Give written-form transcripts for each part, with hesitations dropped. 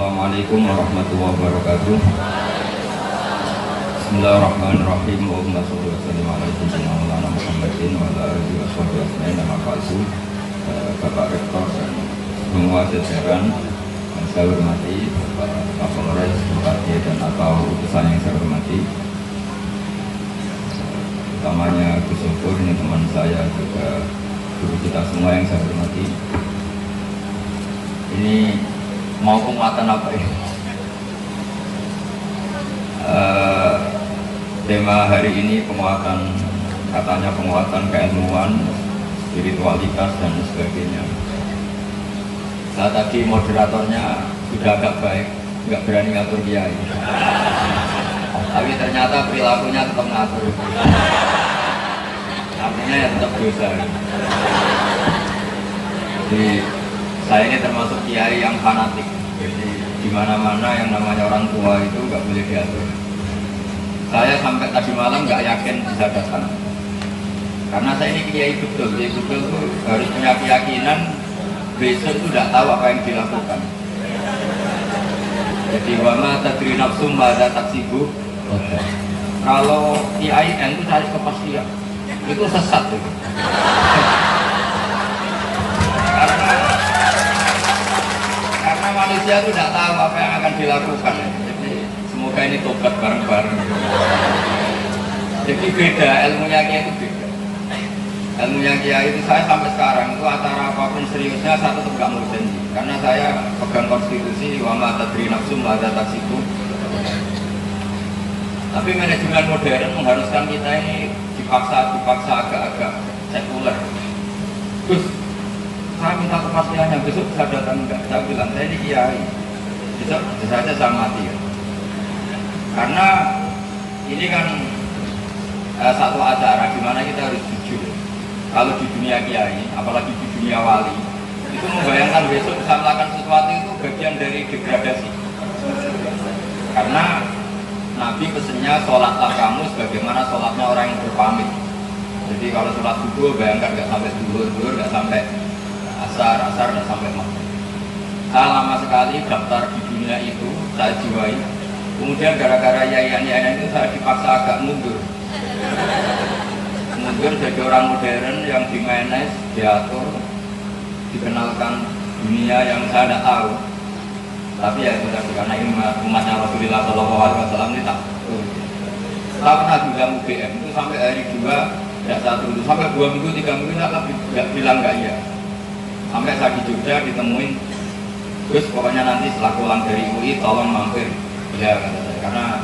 Assalamualaikum warahmatullahi wabarakatuh. Bismillahirrahmanirrahim. Allahumma sholli wa sallim ala sayyidina Muhammadin wa ala alihi wa sahbihi ajmain. Nama palsu Bapak Rektor dan semua jajaran yang saya hormati, Bapak Kapolres, Bupati dan atau utusan yang saya hormati. Utamanya Gus Sopur, ini teman saya juga guru kita semua yang saya hormati. Ini mau penguatan apa ini? Tema hari ini penguatan, katanya penguatan keilmuan, spiritualitas dan sebagainya. Saya tadi moderatornya sudah agak baik, nggak berani ngatur kiai. Tapi ternyata perilakunya tetap ngatur. Artinya ya tetap dosa. Jadi saya ini termasuk kiai yang fanatik. Jadi di mana-mana yang namanya orang tua itu nggak boleh diatur. Saya sampai tadi malam nggak yakin bisa datang. Karena saya ini kiai betul. Kiai betul itu harus punya keyakinan besok itu tidak tahu apa yang dilakukan. Jadi wama tadri nafsum pada taksibu. Kalau IAIN itu cari kepastian, itu sesat itu. Karena manusia itu tidak tahu apa yang akan dilakukan. Jadi semoga ini tobat bareng-bareng. Jadi beda, ilmunya kiai itu beda. Ilmunya kiai itu saya sampai sekarang itu acara apapun seriusnya saya tetap gak mau janji. Karena saya pegang konstitusi wama tadri nafsum pada taksibu. Tapi manajemen modern mengharuskan kita ini dipaksa agak-agak sekuler. Terus saya minta kepastiannya, besok bisa datang enggak? Saya bilang, saya ini kiai, besok bisa saja saya mati ya. Karena ini kan satu acara di mana kita harus jujur. Kalau di dunia kiai, apalagi di dunia wali, itu membayangkan besok bisa melakukan sesuatu itu bagian dari degradasi. Karena Nabi pesennya sholatlah kamu sebagaimana sholatnya orang yang berpamit. Jadi kalau sholat subuh bayangkan nggak sampai duhur, nggak sampai asar nggak sampai maghrib. Saya lama sekali daftar di dunia itu, saya jiwai. Kemudian gara-gara yayan itu saya dipaksa agak mundur jadi orang modern yang dimanage, diatur, dikenalkan dunia yang saya tidak tahu. Tapi ya itu tadi, karena ini umatnya Rasulullah SAW ini tak. Saya pernah bilang UGM itu sampai hari 2 tidak satu, sampai 2 minggu, 3 minggu tidak bilang nggak iya. Sampai saya di Jogja ditemuin, terus pokoknya nanti setelah pulang dari UI tolong mampir. Ya kata saya,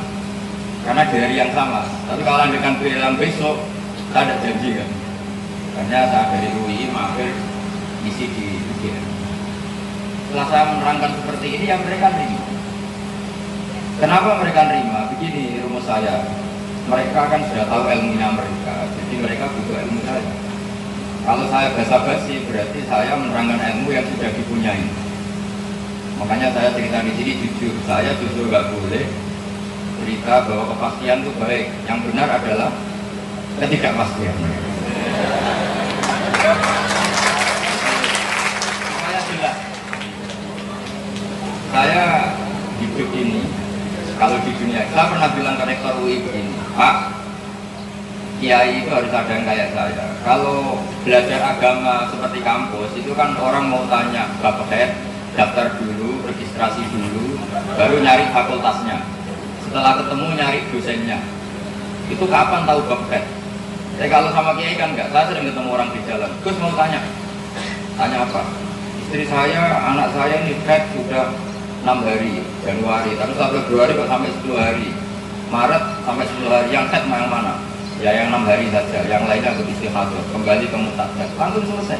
karena di hari yang sama. Tapi kalau dengan bilang besok, saya tidak janji kan. Karena saya dari UI mampir isi di UGM. Setelah saya menerangkan seperti ini, yang mereka terima. Kenapa mereka terima? Begini rumus saya. Mereka kan sudah tahu ilmunya mereka, jadi mereka butuh ilmu saya. Kalau saya basa-basi, berarti saya menerangkan ilmu yang sudah dipunyai. Makanya saya cerita di sini jujur. Saya justru nggak boleh cerita bahwa kepastian itu baik. Yang benar adalah ketidakpastian. Saya hidup ini, kalau di dunia, saya pernah bilang ke rektor UI begini, Pak, kiai itu harus ada yang kayak saya. Kalau belajar agama seperti kampus, itu kan orang mau tanya, Bapak daftar dulu, registrasi dulu, baru nyari fakultasnya. Setelah ketemu nyari dosennya. Itu kapan tahu Bapak? Tapi kalau sama kiai kan enggak, saya sering ketemu orang di jalan. Terus mau tanya apa? Istri saya, anak saya ini sudah 6 hari, Januari, tapi Februari kok sampai 10 hari, Maret sampai 10 hari, yang set yang mana? Ya yang 6 hari saja, yang lainnya ke istihadah, kembali ke mutakhir, langsung selesai.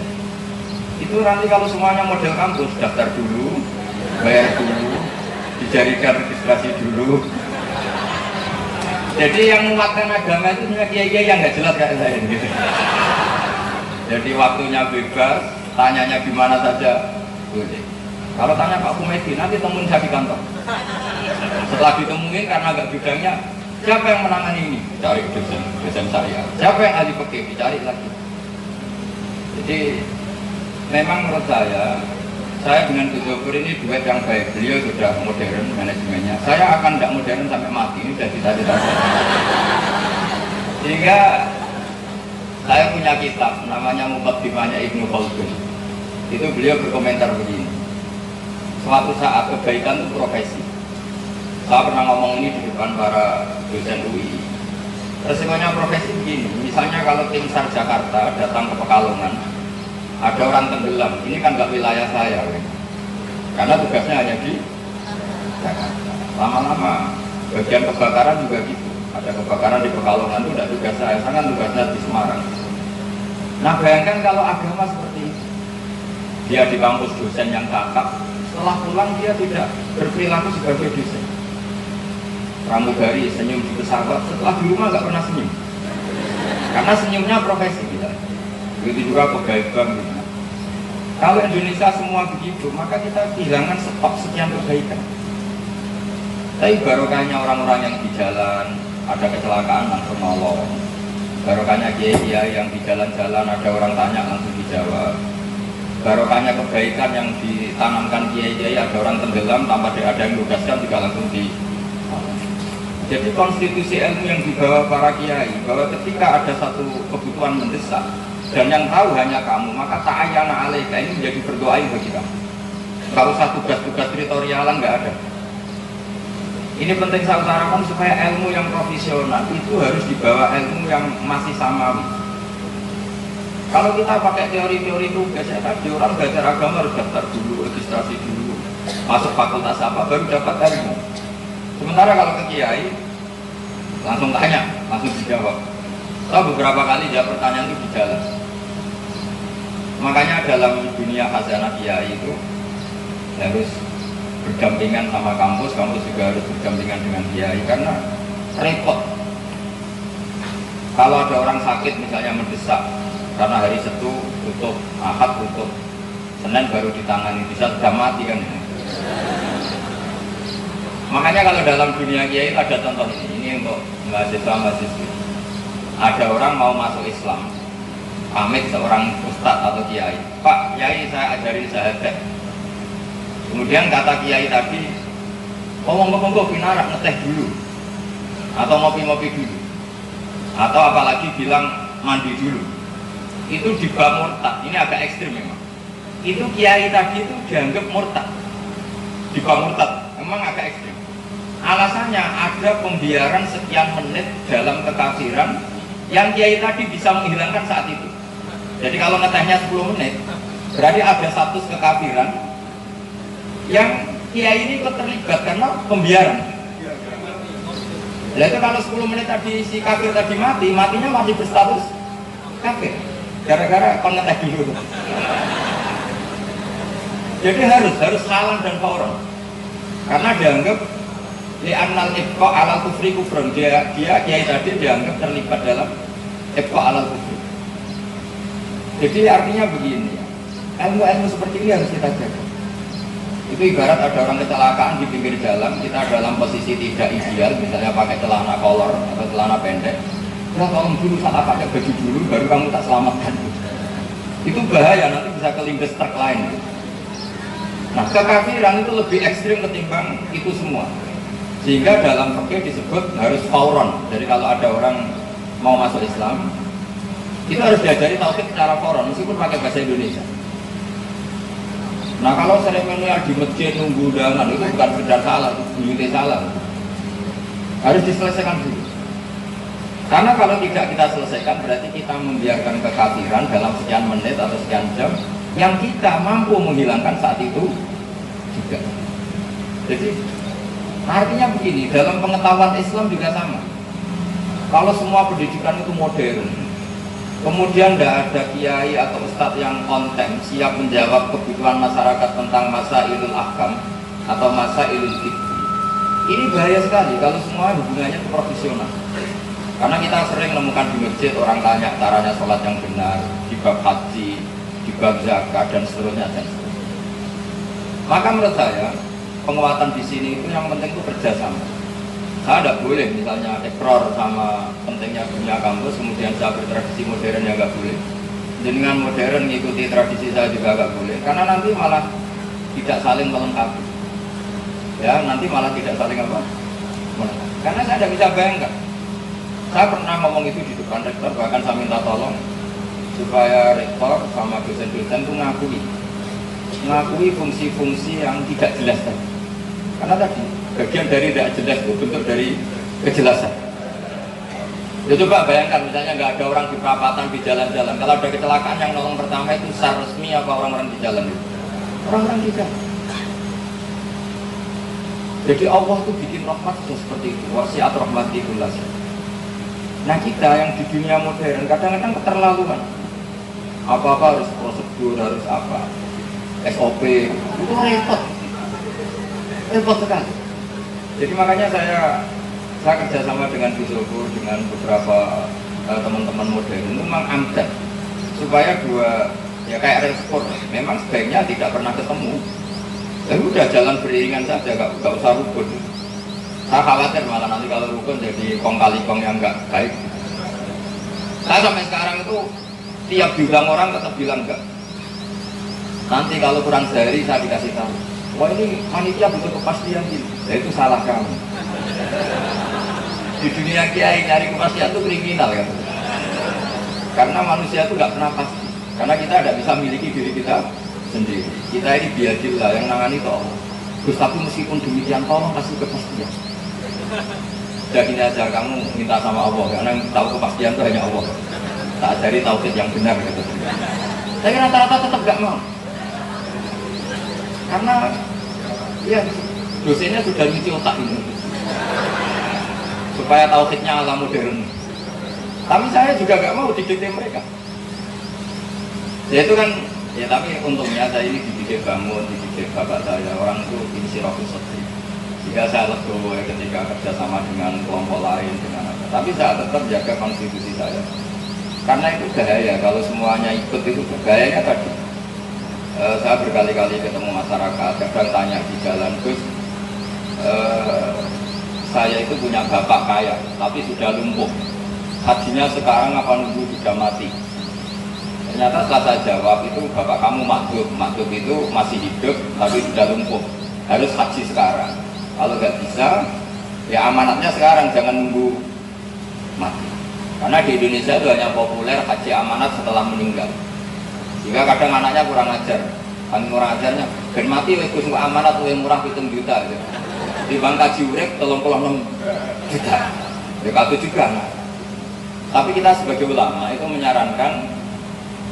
Itu nanti kalau semuanya model kampus, daftar dulu, bayar dulu, dijadikan registrasi dulu. Jadi yang menguatkan agama itu sebenarnya kiai-kiai yang nggak jelas kayak saya gitu. Jadi waktunya bebas, tanyanya gimana saja boleh. Kalau tanya Pak Kumedi, nanti temuin saya di kantor. Setelah ditemuin karena agak bidangnya, siapa yang menangani ini? Cari dosen saya. Siapa yang ahli fikih? Dicari lagi. Jadi memang menurut saya saya dengan Gus Zofur ini duet yang baik. Beliau sudah modern manajemennya. Saya akan tidak modern sampai mati. Ini sudah cita-cita saya. Sehingga saya punya kitab namanya Muqaddimahnya Ibnu Khaldun. Itu beliau berkomentar begini. Suatu saat kebaikan itu profesi. Saya pernah ngomong ini di depan para dosen UI. Resikonya profesi begini. Misalnya kalau tim SAR Jakarta datang ke Pekalongan, ada orang tenggelam, ini kan nggak wilayah saya, karena tugasnya hanya di Jakarta. Lama-lama bagian kebakaran juga gitu. Ada kebakaran di Pekalongan itu tidak tugas saya kan tugasnya di Semarang. Nah bayangkan kalau agama seperti itu, dia di kampus dosen yang kakap, setelah pulang dia tidak berperilaku sebagai dosen. Pramugari senyum di pesawat, setelah di rumah nggak pernah senyum, karena senyumnya profesi kita. Begitu juga pegawai bank gitu. Kalau Indonesia semua begitu, maka kita kehilangan stok sekian kebaikan. Tapi barokahnya orang-orang yang di jalan, ada kecelakaan langsung nolong. Barokahnya kiai yang di jalan-jalan, ada orang tanya langsung dijawab. Barokahnya kebaikan yang ditanamkan kiai, ada orang tenggelam tanpa ada yang tugaskan juga langsung di. Jadi konstitusi ilmu yang dibawa para kiai, bahwa ketika ada satu kebutuhan mendesak, dan yang tahu hanya kamu, maka ta'ayyana alaika ini menjadi berdoain bagi kamu. Kalau satu tugas-tugas teritorialan nggak ada. Ini penting saya utarakan supaya ilmu yang profesional itu harus dibawa ilmu yang masih samawi. Kalau kita pakai teori-teori itu, biasanya tadi orang belajar agama harus daftar dulu, registrasi dulu, masuk fakultas apa, baru dapat ilmu. Sementara kalau ke kiai, langsung tanya, langsung dijawab. Saya beberapa kali jawab pertanyaan itu di jalan. Makanya dalam dunia khazanah kiai itu harus berdampingan sama kampus juga harus berdampingan dengan kiai karena repot. Kalau ada orang sakit misalnya mendesak karena hari Setu tutup, Ahad tutup, Senin baru ditangani, bisa sudah mati kan. Makanya kalau dalam dunia kiai ada contoh ini untuk mahasiswa-mahasiswi. Ada orang mau masuk Islam, pamit seorang ustadz atau kiai, Pak Kiai saya ajarin syahadat. Kemudian kata kiai tadi, ngomong-ngomong pinarak ngeteh dulu, atau ngopi-ngopi dulu, atau apalagi bilang mandi dulu. Itu dibawa murtad. Ini agak ekstrim memang. Itu kiai tadi itu dianggap murtad, dibawa murtad. Memang agak ekstrim. Alasannya ada pembiaran sekian menit dalam kekafiran yang kiai tadi bisa menghilangkan saat itu. Jadi kalau ngetehnya 10 menit, berarti ada status kekafiran yang kiai ini ikut terlibat karena pembiaran. Nah itu kalau 10 menit tadi si kafir tadi mati, matinya masih berstatus kafir gara-gara kon ngeteh dulu. Jadi harus halang dan fauron. Karena dianggap li'annal ibqa alal kufri kufrun, dia kiai tadi dianggap terlibat dalam ibqa alal kufri. Jadi artinya begini, ilmu-ilmu seperti ini harus kita jaga. Itu ibarat ada orang kecelakaan di pinggir jalan, kita dalam posisi tidak ideal, misalnya pakai celana kolor atau celana pendek. Ya tolong dulu, salah pakai baju dulu, baru kamu tak selamatkan. Itu bahaya, nanti bisa kelindes truk lain. Nah, kekafiran itu lebih ekstrim ketimbang itu semua. Sehingga dalam fikih disebut harus fauron. Jadi kalau ada orang mau masuk Islam, itu harus diajari tauhid secara fauron, meskipun pakai bahasa Indonesia. Nah kalau seremonial di masjid nunggu undangan itu bukan sekedar salah, itu buyutnya salah. Harus diselesaikan dulu. Karena kalau tidak kita selesaikan berarti kita membiarkan kekafiran dalam sekian menit atau sekian jam yang kita mampu menghilangkan saat itu juga. Jadi artinya begini, dalam pengetahuan Islam juga sama. Kalau semua pendidikan itu modern, kemudian tidak ada kiai atau ustadz yang konten siap menjawab kebutuhan masyarakat tentang masailul ahkam atau masailul fikih. Ini bahaya sekali kalau semua hubungannya ke profesional. Karena kita sering menemukan di masjid orang tanya caranya sholat yang benar, di bab haji, di bab zakat dan seterusnya dan seterusnya. Maka menurut saya penguatan di sini itu yang penting itu kerjasama. Saya tidak boleh misalnya ekor sama pentingnya dunia kampus, kemudian saya bertradisi modern ya nggak boleh. Dengan modern mengikuti tradisi saya juga nggak boleh, karena nanti malah tidak saling melengkapi. Ya nanti malah tidak saling apa? Melengkapi. Karena saya tidak bisa bayangkan. Saya pernah ngomong itu di depan rektor, bahkan saya minta tolong supaya rektor sama dosen-dosen itu ngakui fungsi-fungsi yang tidak jelas tadi. Karena tadi bagian dari tidak jelas itu bentuk dari kejelasan. Ya coba bayangkan misalnya nggak ada orang di perapatan di jalan-jalan. Kalau ada kecelakaan yang nolong pertama itu sar resmi apa orang-orang di jalan itu? Orang-orang di jalan. Jadi Allah itu bikin rahmat sudah seperti itu. Wasiat rahmati kullas. Nah kita yang di dunia modern kadang-kadang keterlaluan. Apa-apa harus prosedur, harus apa, SOP, itu repot sekali. Jadi makanya saya kerjasama dengan Bisulkur, dengan beberapa teman-teman modern itu memang amdan supaya dua ya kayak respon. Memang sebaiknya tidak pernah ketemu. Ya udah jalan beriringan saja, gak usah rukun. Saya khawatir malah nanti kalau rukun jadi kong kali kong yang nggak baik. Saya sampai sekarang itu tiap bilang orang tetap bilang enggak. Nanti kalau kurang sehari saya dikasih tahu, wah ini panitia butuh kepastian gitu. Ya itu salah kamu. Di dunia kiai nyari kepastian itu kriminal kan. Karena manusia itu nggak pernah pasti. Karena kita tidak bisa miliki diri kita sendiri. Kita ini biadillah yang nangani itu Allah. Gus tapi meskipun demikian tolong kasih kepastian. Jadi ini aja kamu minta sama Allah, karena yang tahu kepastian itu hanya Allah. Tak cari tauhid yang benar gitu. Tapi rata-rata tetap gak mau. Karena ya dosennya sudah nyuci otak ini. Supaya tauhidnya ala modern. Tapi saya juga gak mau didikte mereka. Ya itu kan, ya tapi untungnya saya ini dididik bangun, dididik bapak saya, orang itu insyirafus sotri. Jika saya legowo ketika kerjasama dengan kelompok lain dengan apa, tapi saya tetap jaga konstitusi saya. Karena itu bahaya kalau semuanya ikut itu bahayanya tadi. Saya berkali-kali ketemu masyarakat, kadang tanya di jalan, Gus, saya itu punya bapak kaya, tapi sudah lumpuh. Hajinya sekarang apa nunggu sudah mati? Ternyata setelah saya jawab itu bapak kamu makdub itu masih hidup, tapi sudah lumpuh. Harus haji sekarang. Kalau nggak bisa, ya amanatnya sekarang, jangan nunggu mati. Karena di Indonesia itu hanya populer haji amanat setelah meninggal. Jika kadang anaknya kurang ajar, paling kurang ajarnya, dan mati wes amanat yang murah 7 juta. Gitu. Di bank kaji urek 36 juta. Ya itu juga. Nah. Tapi kita sebagai ulama itu menyarankan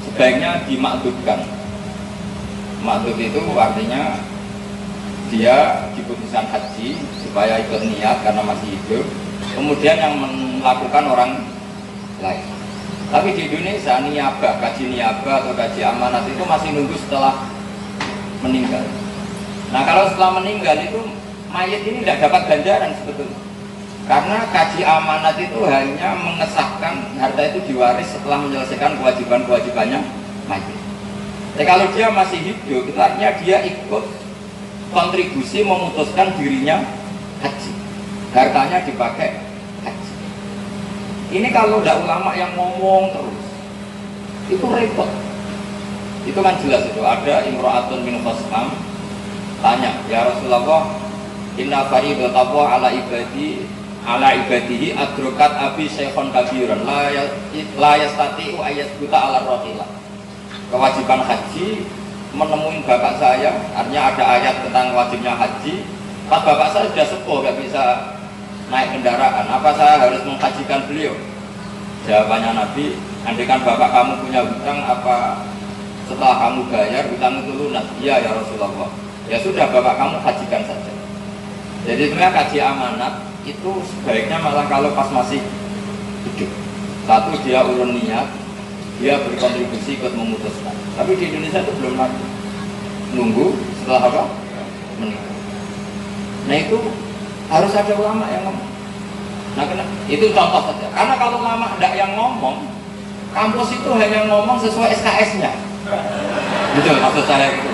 sebaiknya dimakdubkan. Makdub itu artinya dia diputuskan haji supaya ikut niat karena masih hidup, kemudian yang melakukan orang lain. Tapi di Indonesia niabah, kaji niabah atau kaji amanat itu masih nunggu setelah meninggal. Nah kalau setelah meninggal itu mayat ini tidak dapat ganjaran sebetulnya, karena kaji amanat itu hanya mengesahkan harta itu diwaris setelah menyelesaikan kewajiban-kewajibannya mayat. Tapi kalau dia masih hidup itu artinya dia ikut kontribusi memutuskan dirinya haji, hartanya dipakai haji. Ini kalau tidak ulama yang ngomong terus itu repot. Itu kan jelas itu. Ada imro'atun min Khosam tanya, ya Rasulullah, inna faridatallah ala ibadihi adrokat abi syekhon kabiran la yastati'u ayasbuta ala rohilah. Kewajiban haji menemui bapak saya, artinya ada ayat tentang wajibnya haji. Pas bapak saya sudah sepuh, gak bisa naik kendaraan, apa saya harus menghajikan beliau? Jawabannya Nabi, andaikan bapak kamu punya hutang, apa setelah kamu bayar hutang itu lunas? Iya ya Rasulullah. Ya sudah, bapak kamu hajikan saja. Jadi sebenarnya kaji amanat itu sebaiknya malah kalau pas masih hidup. Satu, dia urun niat, dia berkontribusi ikut memutuskan. Tapi di Indonesia itu belum lagi, nunggu setelah apa? Meninggal. Nah itu harus ada ulama yang ngomong. Nah itu contoh saja. Karena kalau ulama tidak yang ngomong, kampus itu hanya ngomong sesuai SKS-nya. Betul maksud saya itu.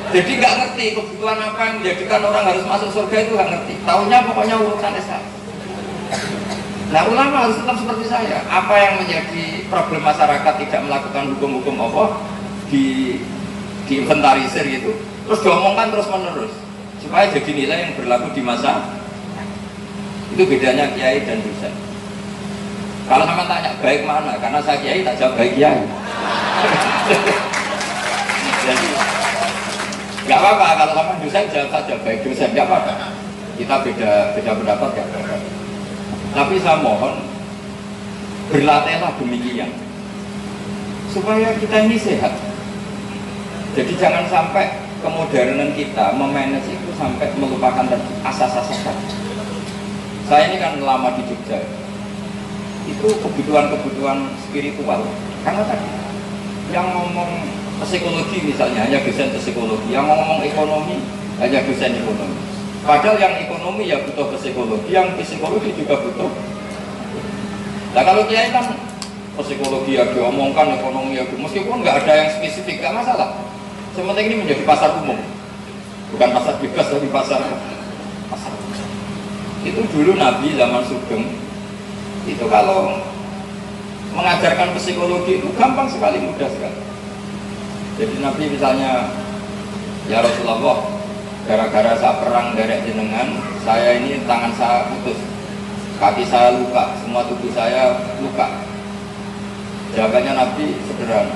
Jadi nggak ngerti kebutuhan apa yang menjadikan orang harus masuk surga itu nggak ngerti. Taunya pokoknya urusan SKS. Nah ulama harus tetap seperti saya. Apa yang menjadi problem masyarakat tidak melakukan hukum-hukum Allah diinventarisir itu, terus diomongkan terus menerus supaya jadi nilai yang berlaku di masa. Itu bedanya kiai dan dosen. Kalau sama tanya baik mana, karena saya kiai tak jawab baik kiai. Jadi nggak apa-apa kalau sama dosen jawab saja baik dosen, nggak apa-apa. Kita beda pendapat nggak apa-apa. Tapi saya mohon berlatihlah demikian supaya kita ini sehat. Jadi jangan sampai kemodernan kita memanage itu sampai melupakan asas-asas tadi. Saya ini kan lama di Jogja, itu kebutuhan spiritual. Karena tadi yang ngomong psikologi misalnya hanya dosen psikologi, yang ngomong ekonomi hanya dosen ekonomi. Padahal yang ekonomi ya butuh psikologi, yang psikologi juga butuh. Nah kalau kiai kan psikologi ya diomongkan, ekonomi ya meskipun nggak ada yang spesifik, nggak masalah. Sementing ini menjadi pasar umum, bukan pasar bebas tapi pasar. Itu dulu Nabi zaman Sugeng itu kalau mengajarkan psikologi itu gampang sekali, mudah sekali. Jadi Nabi misalnya, ya Rasulullah, gara-gara saya perang derek jenengan, saya ini tangan saya putus, kaki saya luka, semua tubuh saya luka. Jawabannya Nabi sederhana,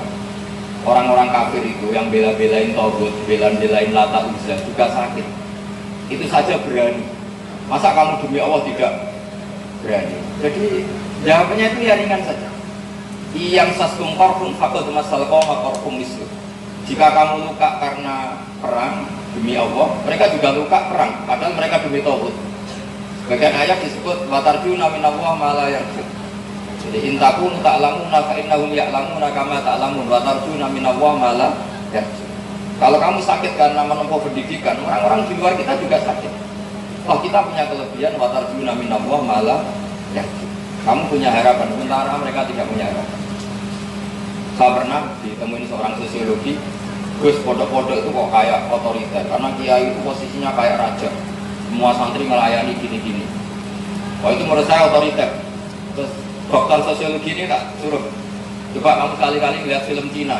orang-orang kafir itu yang bela-belain Tauhid, bela-belain Lata Uzza juga sakit, itu saja berani. Masa kamu demi Allah tidak berani? Jadi jawabannya itu ya ringan saja. Iyang saskum korkum fakul masal koma korkum mislu. Jika kamu luka karena perang demi Allah, mereka juga luka perang, padahal mereka demi Tauhid. Sebagian ayat disebut watarjuna minallah ma la yarju. Jadi intakun ta'lamuna fa innahum ya'lamuna kama ta'lamun watarjuna minallah ma la yarju. Kalau kamu sakit karena menempuh pendidikan, orang-orang di luar kita juga sakit. Oh kita punya kelebihan watarjuna minallah ma la yarju. Kamu punya harapan, sementara mereka tidak punya harapan. Saya pernah ditemuin seorang sosiologi, Gus pondok-pondok itu kok kayak otoriter, karena kiai itu posisinya kayak raja, semua santri melayani gini-gini. Wah itu menurut saya otoriter. Terus dokter sosiologi ini tak suruh, coba kamu sekali-kali lihat film Cina.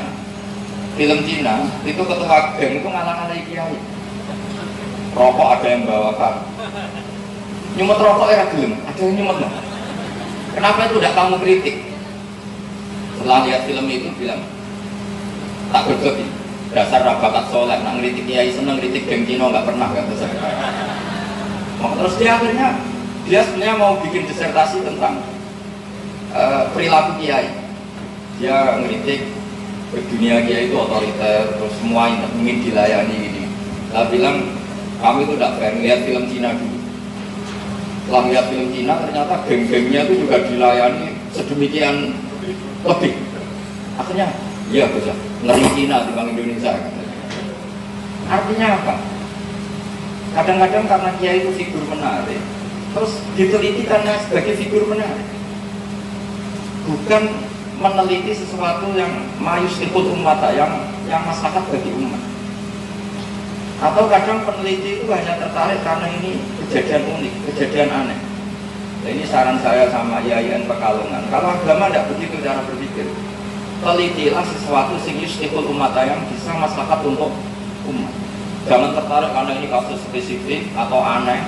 Film Cina itu ketua geng itu ngalah-ngalahi kiai. Rokok ada yang bawakan, nyumet rokok era gelem, ada yang nyumet. Kenapa itu tidak kamu kritik? Setelah lihat film itu bilang, tak bergegi, dasar rabakat soleh, nak ngeritik kiai seneng, ngeritik geng Cina nggak pernah kata saya. Terus dia akhirnya dia sebenarnya mau bikin disertasi tentang perilaku kiai. Dia ngeritik dunia kiai itu otoriter, terus semua ingin dilayani gini. Dia bilang kami itu tidak fair, lihat film Cina dulu. Setelah lihat film Cina ternyata geng-gengnya itu juga dilayani sedemikian lebih. Akhirnya iya bisa ngeri Cina di Bank Indonesia. Artinya apa? Kadang-kadang karena kiai itu figur menarik, terus diteliti karena sebagai figur menarik, bukan meneliti sesuatu yang mayuslikul umat, yang maslahat bagi umat. Atau kadang peneliti itu hanya tertarik karena ini kejadian unik, kejadian aneh. Nah, ini saran saya sama Yayan Pekalongan. Kalau agama tidak begitu cara berpikir, telitilah sesuatu sing yuslikul umat yang bisa maslahat untuk umat. Jangan tertarik karena ini kasus spesifik atau aneh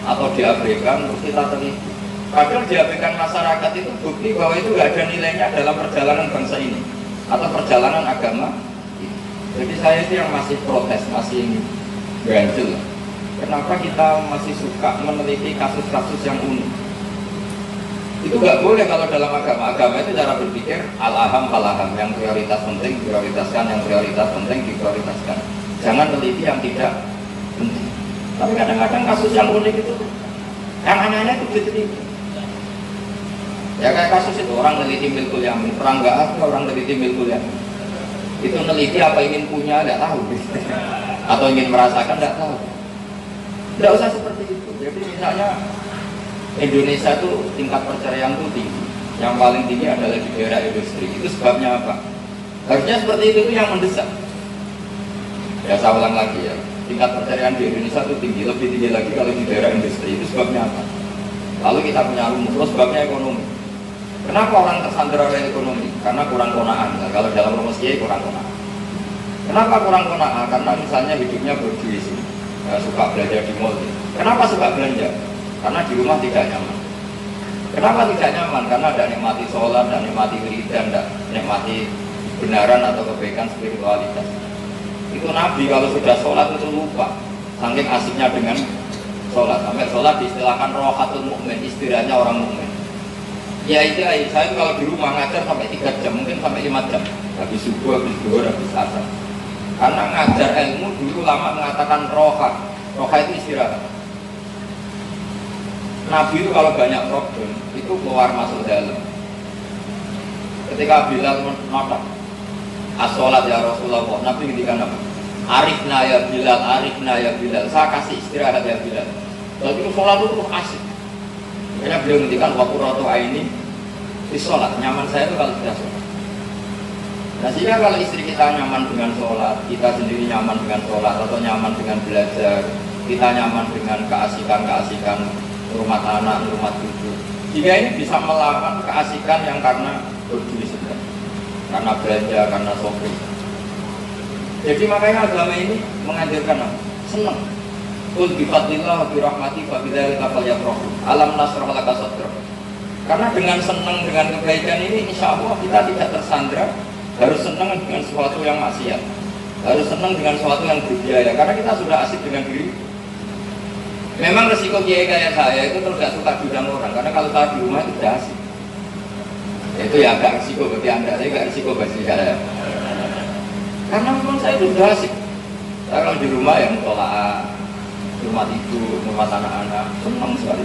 atau diabaikan terus kita teliti. Padahal diabaikan masyarakat itu bukti bahwa itu tidak ada nilainya dalam perjalanan bangsa ini atau perjalanan agama. Jadi saya itu yang masih protes, masih ganjel. Kenapa kita masih suka meneliti kasus-kasus yang unik? Itu nggak boleh kalau dalam agama. Agama itu cara berpikir al-aham fal-aham, yang prioritas penting prioritaskan, yang prioritas penting diprioritaskan. Jangan teliti yang tidak penting. Tapi kadang-kadang kasus yang unik itu, yang aneh-aneh itu diteliti. Ya kayak kasus itu orang neliti milkul yamin, perang nggak ada orang neliti milkul yamin. Itu neliti apa ingin punya tidak tahu, atau ingin merasakan tidak tahu. Tidak usah seperti itu. Jadi misalnya Indonesia itu tingkat perceraian itu tinggi, yang paling tinggi adalah di daerah industri. Itu sebabnya apa? Harusnya seperti itu yang mendesak. Ya saya ulang lagi ya, tingkat perceraian di Indonesia itu tinggi, lebih tinggi lagi kalau di daerah industri. Itu sebabnya apa? Lalu kita punya rumus, terus sebabnya ekonomi. Kenapa orang tersandera oleh ekonomi? Karena kurang konaan. Nah, kalau dalam rumus kiai kurang konaan. Kenapa kurang qanaah? Karena misalnya hidupnya berduit, suka belanja di mall. Kenapa suka belanja? Karena di rumah tidak nyaman. Kenapa tidak nyaman? Karena tidak nikmati sholat, tidak nikmati wiridan, tidak nikmati kebenaran atau kebaikan spiritualitas. Itu Nabi kalau sudah sholat itu lupa, saking asiknya dengan sholat. Sampai sholat diistilahkan rohatul mukmin, istirahatnya orang mukmin. Ya itu saya kalau di rumah ngajar sampai 3 jam, mungkin sampai 5 jam. Habis subuh, habis zuhur, habis asar. Karena ngajar ilmu dulu lama mengatakan roha. Roha itu istirahat. Nabi itu kalau banyak problem itu keluar masuk dalam. Ketika Bilal notok as-sholat ya Rasulullah, Nabi ngendikan apa? Arifna ya Bilal, arifna ya Bilal. Saya kasih istirahat ya Bilal. Lalu itu sholat itu asik. Makanya beliau ngendikan waktu roto ini di sholat, nyaman saya itu kalau sudah sholat. Nah sehingga kalau istri kita nyaman dengan sholat, kita sendiri nyaman dengan sholat atau nyaman dengan belajar, kita nyaman dengan keasikan-keasikan rumah anak, rumah cucu. Jika ini bisa melawan keasikan yang karena berdiri sedang, karena belanja, karena shopping. Jadi makanya agama ini mengajarkan apa? Senang. Qul bi fadlillah wa bi rahmati fa bidzalika falyafrahu. Alam nasrah laka sadrak. Karena dengan senang dengan kebaikan ini insya Allah kita tidak tersandra. Harus senang dengan sesuatu yang maksiat. Harus senang dengan sesuatu yang berbiaya. Karena kita sudah asik dengan diri. Memang resiko kiai kayak saya itu terus gak suka diundang orang. Karena kalau saya di rumah itu tidak asik. Itu ya agak resiko bagi anda. Saya gak resiko bagi saya. Karena memang saya itu sudah asik. Saya kalau di rumah yang tolak rumah tidur, rumah anak-anak, senang sekali.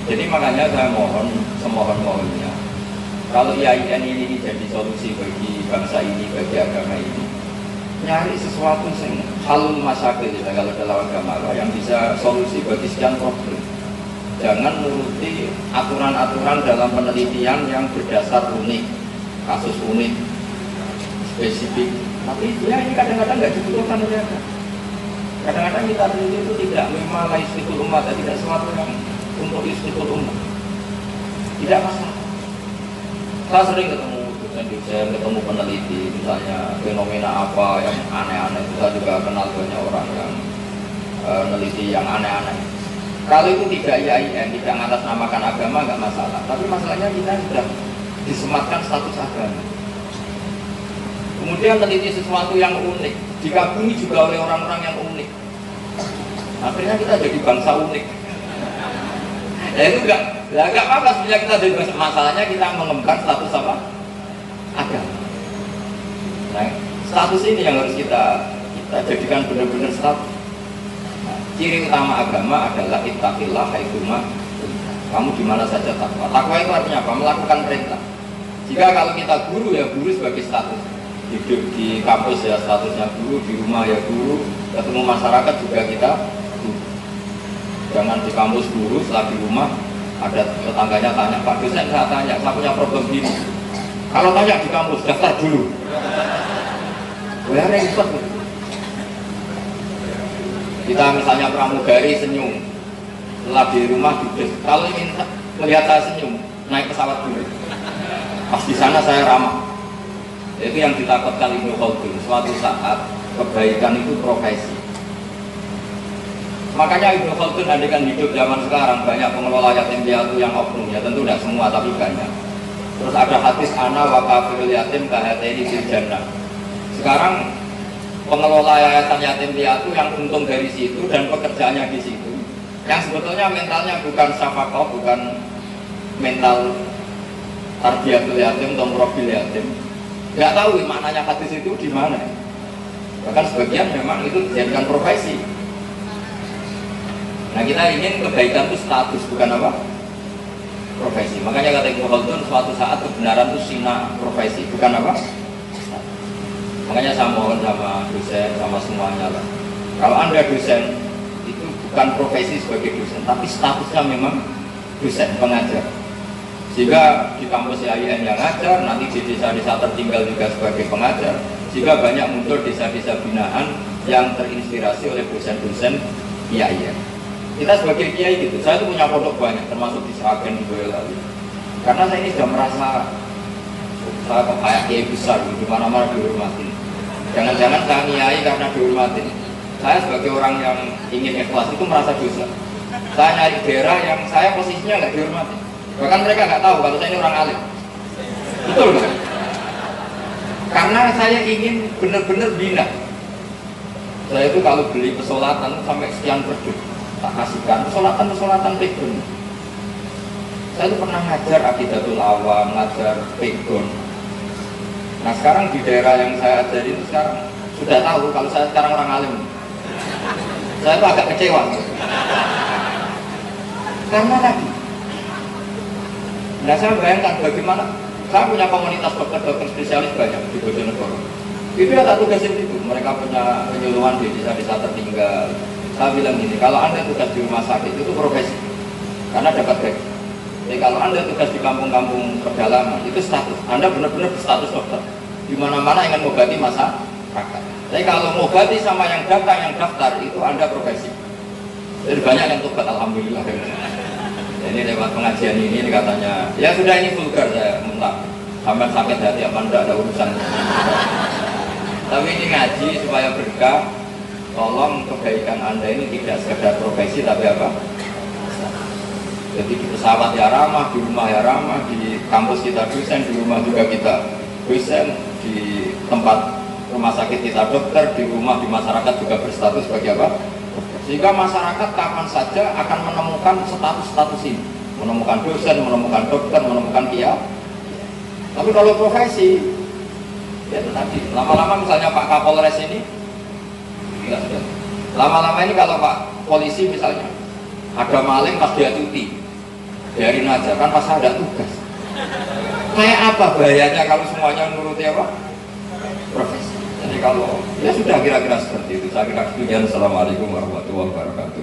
Jadi makanya saya mohon, semohon-mohonnya, kalau IAIN ini jadi solusi bagi bangsa ini, bagi agama ini, nyari sesuatu yang halul masyakil, kalau dalam agama yang bisa solusi bagi sekian problem. Jangan menuruti aturan-aturan dalam penelitian yang berdasar unik, kasus unik, spesifik. Tapi ya ini kadang-kadang nggak dibutuhkan oleh agama. Kadang-kadang kita teliti itu tidak memang istiqul umat, tidak sesuatu yang untuk istiqul umat. Tidak masalah. Saya sering ketemu dosen-dosen, ketemu peneliti, misalnya fenomena apa yang aneh-aneh. Saya juga kenal banyak orang yang meneliti yang aneh-aneh. Kalau itu tidak IAIN, tidak mengatasnamakan agama, nggak masalah. Tapi masalahnya kita sudah disematkan status agama. Kemudian meneliti sesuatu yang unik, dikagumi juga oleh orang-orang yang unik. Akhirnya kita jadi bangsa unik. Ya itu enggak apa-apa sebenarnya kita jadi bangsa. Masalahnya kita mengembangkan status apa? Agama. Nah, status ini yang harus kita jadikan benar-benar status. Nah, ciri utama agama adalah ittaqillah haitsuma. Kamu di mana saja takwa. Takwa itu artinya apa? Melakukan perintah. Jika kalau kita guru ya guru sebagai status. Hidup di kampus ya statusnya guru, di rumah ya guru, ketemu masyarakat juga kita guru. Jangan di kampus guru, setelah di rumah ada tetangganya tanya, Pak dosen saya tanya, saya punya problem gini. Kalau tanya di kampus, daftar dulu. Wah repot. Kita misalnya pramugari senyum, setelah di rumah duduk. Kalau ingin melihat saya senyum, naik pesawat dulu. Pas di sana saya ramah. Itu yang ditakutkan Ibnu Khaldun. Suatu saat kebaikan itu profesi. Makanya Ibnu Khaldun andaikan hidup zaman sekarang banyak pengelola yatim piatu yang oknum, ya tentu tidak semua tapi banyak. Terus ada hadis ana wa kafirul yatim kahateni fil jannah. Sekarang pengelola yayasan yatim piatu yang untung dari situ dan pekerjaannya di situ, yang sebetulnya mentalnya bukan syafaqah, bukan mental tarbiyatul yatim atau murabil yatim. Nggak tahu maknanya hadis itu di mana. Bahkan sebagian memang itu dijadikan profesi. Nah kita ingin kebaikan itu status, bukan apa? Profesi. Makanya kata Ibnu Khaldun, suatu saat kebenaran itu sina profesi, bukan apa? Makanya saya mohon sama dosen, sama semuanya lah. Kalau Anda dosen, itu bukan profesi sebagai dosen, tapi statusnya memang dosen, pengajar. Jika di kampus IAIN yang ngajar, nanti di desa-desa tertinggal juga sebagai pengajar. Jika banyak muncul desa-desa binaan yang terinspirasi oleh dosen-dosen IAIN. Kita sebagai kiai gitu, saya tuh punya pondok banyak, termasuk di Sragen, di Boyolali. Karena saya ini sudah merasa saya kok kayak kiai besar, di mana-mana dihormatin. Jangan-jangan saya niai karena dihormati. Saya sebagai orang yang ingin ikhlas itu merasa dosa. Saya nyari daerah yang saya posisinya nggak dihormati. Bahkan mereka nggak tahu kalau saya ini orang alim. Betul nggak? Karena saya ingin benar-benar bina. Saya itu kalau beli pesolatan sampai sekian per juz, tak kasihkan pesolatan pegon. Saya itu pernah ngajar Aqidatul Awam, ngajar pegon. Nah sekarang di daerah yang saya ajari itu sekarang sudah tahu kalau saya sekarang orang alim. Saya itu agak kecewa. Karena tadi, nah saya bayangkan bagaimana saya punya komunitas dokter-dokter spesialis banyak di Bojonegoro. Itu ada tugas itu, mereka punya penyuluhan di desa-desa tertinggal. Saya bilang gini, kalau Anda tugas di rumah sakit itu profesi, karena dapat gaji. Jadi kalau Anda tugas di kampung-kampung pedalaman itu status, Anda benar-benar berstatus dokter. Di mana-mana ingin mengobati masyarakat. Tapi kalau mengobati sama yang daftar itu Anda profesi. Jadi banyak yang tobat, alhamdulillah. Ini lewat pengajian ini katanya, ya sudah ini vulgar saya mutlak. Sampai sakit hati apa enggak ada urusan. Tapi ini ngaji supaya berkah. Tolong kebaikan Anda ini tidak sekedar profesi tapi apa? Jadi di pesawat ya ramah, di rumah ya ramah, di kampus kita dosen, di rumah juga kita dosen, di tempat rumah sakit kita dokter, di rumah di masyarakat juga berstatus sebagai apa? Sehingga masyarakat kapan saja akan menemukan status-status ini, menemukan dosen, menemukan dokter, menemukan kiai. Tapi kalau profesi, ya tadi lama-lama misalnya Pak Kapolres ini, enggak sudah. Lama-lama ini kalau Pak Polisi misalnya ada maling pas dia cuti, biarin aja kan pas ada tugas. Kayak apa bahayanya kalau semuanya nuruti apa? Profesi. Jadi kalau ya sudah kira-kira seperti itu. Saya kira sekian. Assalamualaikum warahmatullahi wabarakatuh.